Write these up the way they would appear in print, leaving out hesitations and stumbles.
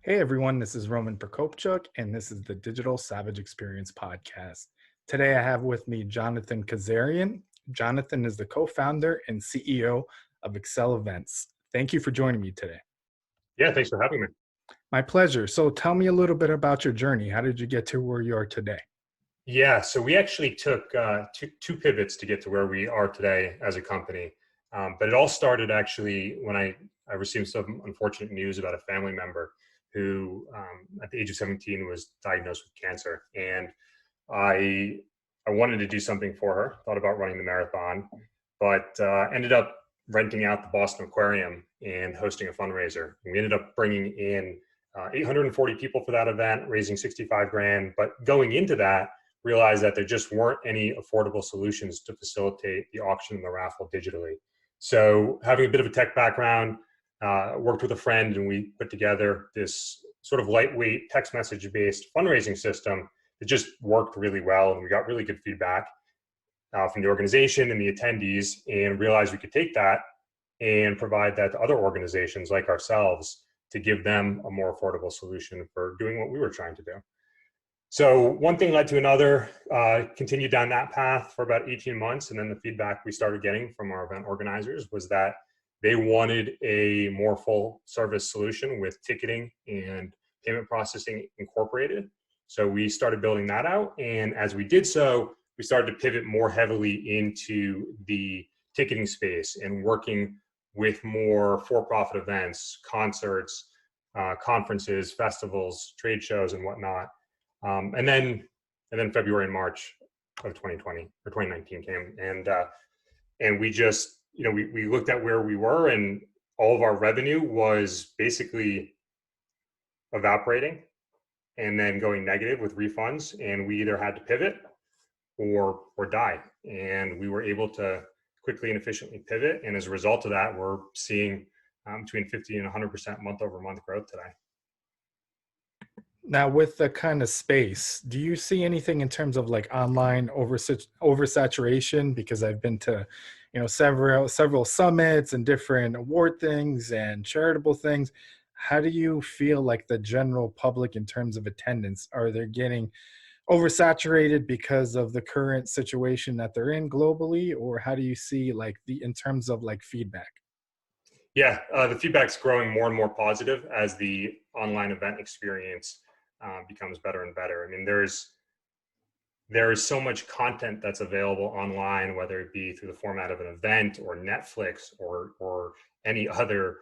Hey everyone, this is Roman Prokopchuk, and this is the Digital Savage Experience podcast. Today I have with me Jonathan Kazarian. Jonathan is the co-founder and CEO of Accelevents. Thank you for joining me today. Yeah, thanks for having me. My pleasure. So tell me a little bit about your journey. How did you get to where you are today? Yeah, so we actually took two pivots to get to where we are today as a company. But it all started actually when I received some unfortunate news about a family member who, at the age of 17, was diagnosed with cancer. And I, I wanted to do something for her, thought about running the marathon, but ended up renting out the Boston Aquarium and hosting a fundraiser. And we ended up bringing in 840 people for that event, raising 65 grand. But going into that, realized that there just weren't any affordable solutions to facilitate the auction and the raffle digitally. So having a bit of a tech background, worked with a friend and we put together this sort of lightweight text message based fundraising system that just worked really well. And we got really good feedback from the organization and the attendees, and realized we could take that and provide that to other organizations like ourselves to give them a more affordable solution for doing what we were trying to do. So one thing led to another, continued down that path for about 18 months. And then the feedback we started getting from our event organizers was that they wanted a more full service solution with ticketing and payment processing incorporated. So we started building that out. And as we did so, we started to pivot more heavily into the ticketing space and working with more for-profit events, concerts, conferences, festivals, trade shows, and whatnot. And then February and March of 2020 or 2019 came, and we just, we looked at where we were, and all of our revenue was basically evaporating and then going negative with refunds, and we either had to pivot or die. And we were able to quickly and efficiently pivot, and as a result of that, we're seeing between 50 and 100% month over month growth today. Now, with the kind of space, do you see anything in terms of like online oversaturation? Because I've been to, several summits and different award things and charitable things. How do you feel like the general public in terms of attendance? Are they getting oversaturated because of the current situation that they're in globally, or how do you see like the in terms of like feedback? Yeah, the feedback's growing more and more positive as the online event experience becomes better and better. I mean, there is so much content that's available online, whether it be through the format of an event or Netflix or any other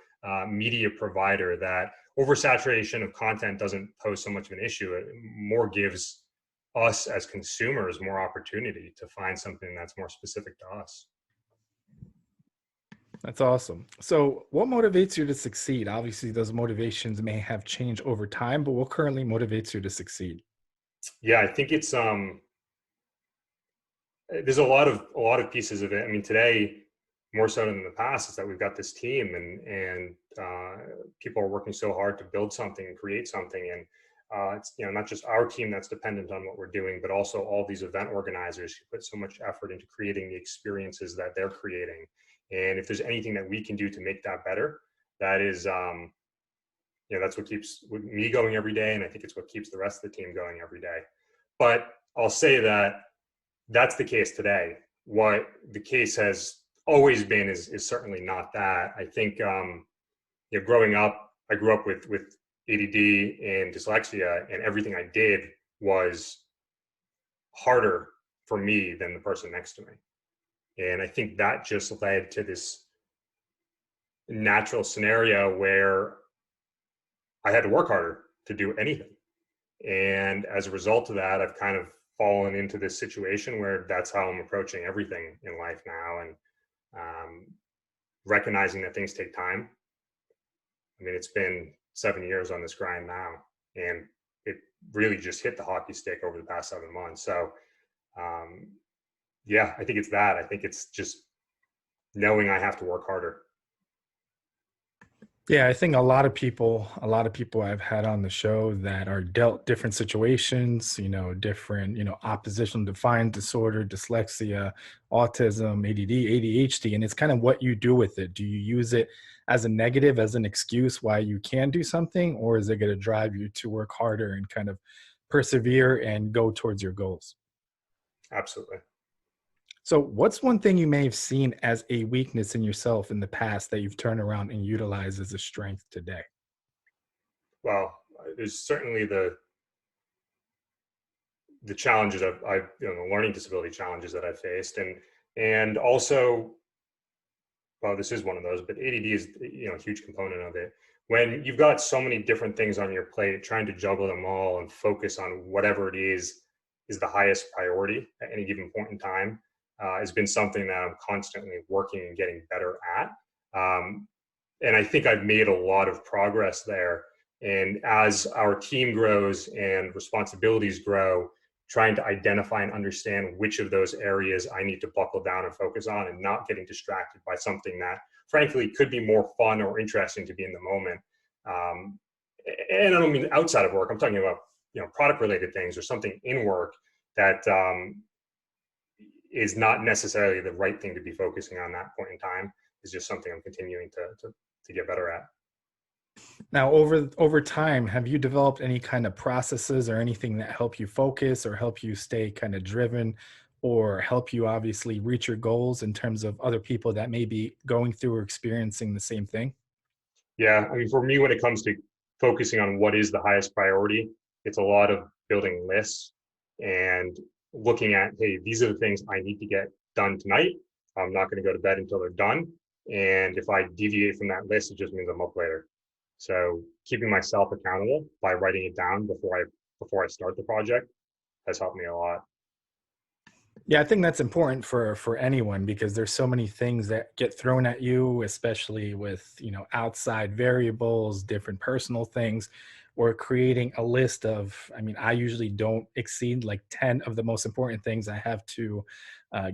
media provider, that oversaturation of content doesn't pose so much of an issue. It more gives us as consumers more opportunity to find something that's more specific to us. That's awesome. So, what motivates you to succeed? Obviously, those motivations may have changed over time, but what currently motivates you to succeed? Yeah, I think it's there's a lot of pieces of it. I mean, today more so than in the past is that we've got this team, and people are working so hard to build something and create something, and it's not just our team that's dependent on what we're doing, but also all these event organizers who put so much effort into creating the experiences that they're creating. And if there's anything that we can do to make that better, that is that's what keeps me going every day, and I think it's what keeps the rest of the team going every day. But I'll say that that's the case today. What the case has always been is certainly not that. I think growing up, I grew up with ADD and dyslexia, and everything I did was harder for me than the person next to me. And I think that just led to this natural scenario where I had to work harder to do anything. And as a result of that, I've kind of fallen into this situation where that's how I'm approaching everything in life now, and recognizing that things take time. I mean, it's been 7 years on this grind now, and it really just hit the hockey stick over the past 7 months. So, yeah, I think it's that. I think it's just knowing I have to work harder. Yeah, I think a lot of people I've had on the show that are dealt different situations, different, oppositional defiant disorder, dyslexia, autism, ADD, ADHD, and it's kind of what you do with it. Do you use it as a negative, as an excuse why you can do something, or is it going to drive you to work harder and kind of persevere and go towards your goals? Absolutely. So, what's one thing you may have seen as a weakness in yourself in the past that you've turned around and utilized as a strength today? Well, there's certainly the challenges I've the learning disability challenges that I've faced, and also, well, this is one of those, but ADD is a huge component of it. When you've got so many different things on your plate, trying to juggle them all and focus on whatever it is the highest priority at any given point in time has been something that I'm constantly working and getting better at. Um, and I think I've made a lot of progress there. And as our team grows and responsibilities grow, trying to identify and understand which of those areas I need to buckle down and focus on, and not getting distracted by something that, frankly, could be more fun or interesting to be in the moment. Um, and I don't mean outside of work. I'm talking about product related things or something in work that is not necessarily the right thing to be focusing on that point in time. Is just something I'm continuing to get better at. Now, over time, have you developed any kind of processes or anything that help you focus or help you stay kind of driven or help you obviously reach your goals in terms of other people that may be going through or experiencing the same thing? Yeah, I mean, for me, when it comes to focusing on what is the highest priority, it's a lot of building lists and looking at, hey, these are the things I need to get done tonight. I'm not going to go to bed until they're done. And if I deviate from that list, it just means I'm up later. So keeping myself accountable by writing it down before I start the project has helped me a lot. Yeah, I think that's important for anyone because there's so many things that get thrown at you, especially with, outside variables, different personal things, or creating a list of, I mean, I usually don't exceed like 10 of the most important things I have to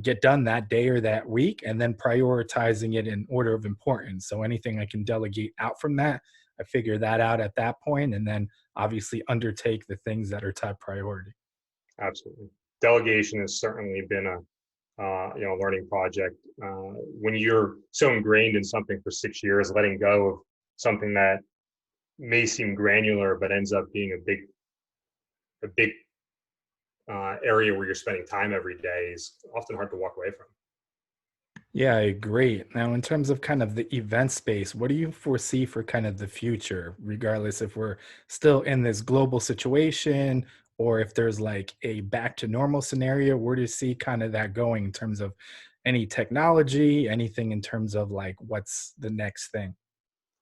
get done that day or that week, and then prioritizing it in order of importance. So anything I can delegate out from that, I figure that out at that point, and then obviously undertake the things that are top priority. Absolutely. Delegation has certainly been a learning project. When you're so ingrained in something for 6 years, letting go of something that may seem granular but ends up being a big area where you're spending time every day is often hard to walk away from. Yeah, I agree. Now, in terms of kind of the event space, what do you foresee for kind of the future, regardless if we're still in this global situation or if there's like a back to normal scenario? Where do you see kind of that going in terms of any technology, anything in terms of like what's the next thing?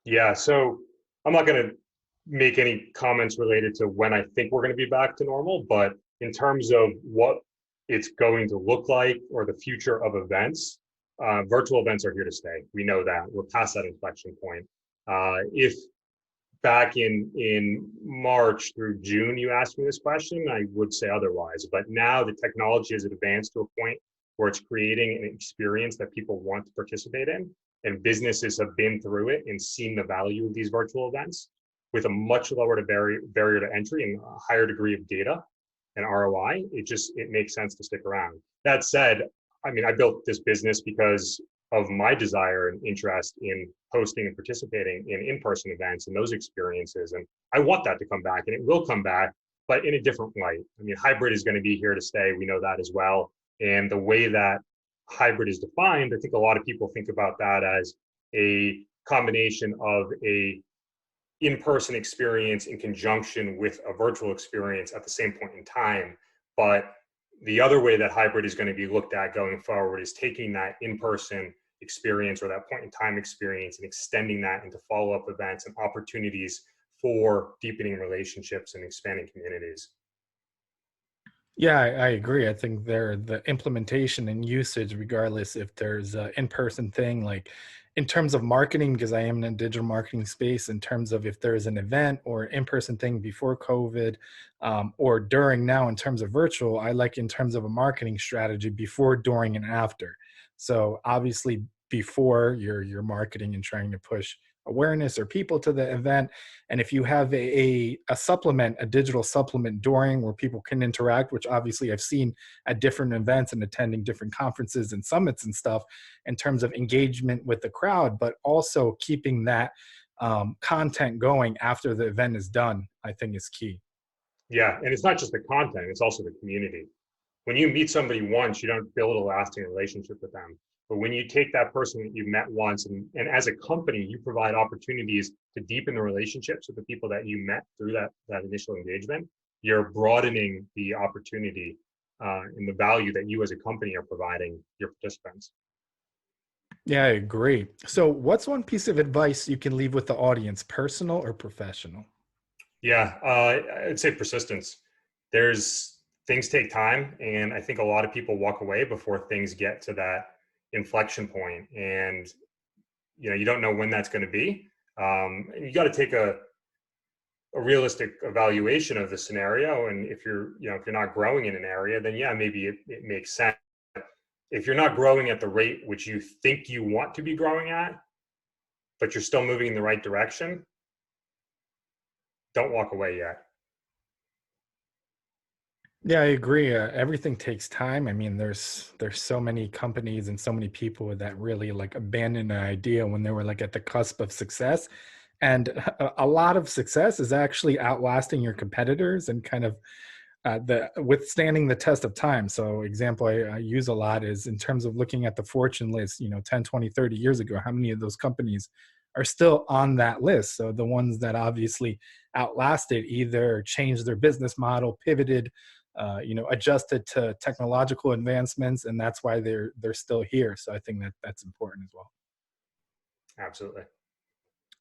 Yeah, so I'm not going to make any comments related to when I think we're going to be back to normal, but in terms of what it's going to look like or the future of events, virtual events are here to stay. We know that we're past that inflection point. If back in March through June you asked me this question, I would say otherwise. But now the technology has advanced to a point where it's creating an experience that people want to participate in, and businesses have been through it and seen the value of these virtual events with a much lower barrier to entry and a higher degree of data and ROI. It makes sense to stick around. That said, I mean, I built this business because of my desire and interest in hosting and participating in in-person events and those experiences. And I want that to come back, and it will come back, but in a different light. I mean, hybrid is going to be here to stay. We know that as well. And the way that hybrid is defined, I think a lot of people think about that as a combination of a in-person experience in conjunction with a virtual experience at the same point in time. But the other way that hybrid is going to be looked at going forward is taking that in-person experience or that point in time experience and extending that into follow-up events and opportunities for deepening relationships and expanding communities. Yeah, I agree. I think the implementation and usage, regardless if there's an in-person thing, like in terms of marketing, because I am in a digital marketing space, in terms of if there's an event or an in-person thing before COVID or during now in terms of virtual, I like in terms of a marketing strategy before, during, and after. So obviously before you're marketing and trying to push awareness or people to the event. And if you have a supplement, a digital supplement during where people can interact, which obviously I've seen at different events and attending different conferences and summits and stuff in terms of engagement with the crowd, but also keeping that content going after the event is done, I think is key. Yeah, and it's not just the content, it's also the community. When you meet somebody once, you don't build a lasting relationship with them. But when you take that person that you've met once, and as a company, you provide opportunities to deepen the relationships with the people that you met through that initial engagement, you're broadening the opportunity and the value that you as a company are providing your participants. Yeah, I agree. So, what's one piece of advice you can leave with the audience, personal or professional? Yeah, I'd say persistence. There's things take time, and I think a lot of people walk away before things get to that inflection point, and you don't know when that's going to be. And you got to take a realistic evaluation of the scenario. And if you're not growing in an area, then yeah, maybe it makes sense. If you're not growing at the rate which you think you want to be growing at, but you're still moving in the right direction, don't walk away yet. Yeah, I agree. Everything takes time. I mean, there's so many companies and so many people that really like abandon an idea when they were like at the cusp of success. And a lot of success is actually outlasting your competitors and kind of the withstanding the test of time. So example I use a lot is in terms of looking at the fortune list, 10, 20, 30 years ago, how many of those companies are still on that list? So the ones that obviously outlasted either changed their business model, pivoted, adjusted to technological advancements, and that's why they're still here. So I think that that's important as well. Absolutely.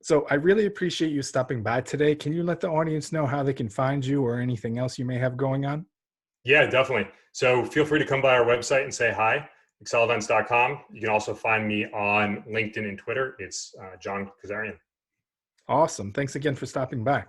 So I really appreciate you stopping by today. Can you let the audience know how they can find you or anything else you may have going on? Yeah, definitely. So feel free to come by our website and say hi, accelevents.com. You can also find me on LinkedIn and Twitter. It's John Kazarian. Awesome. Thanks again for stopping by.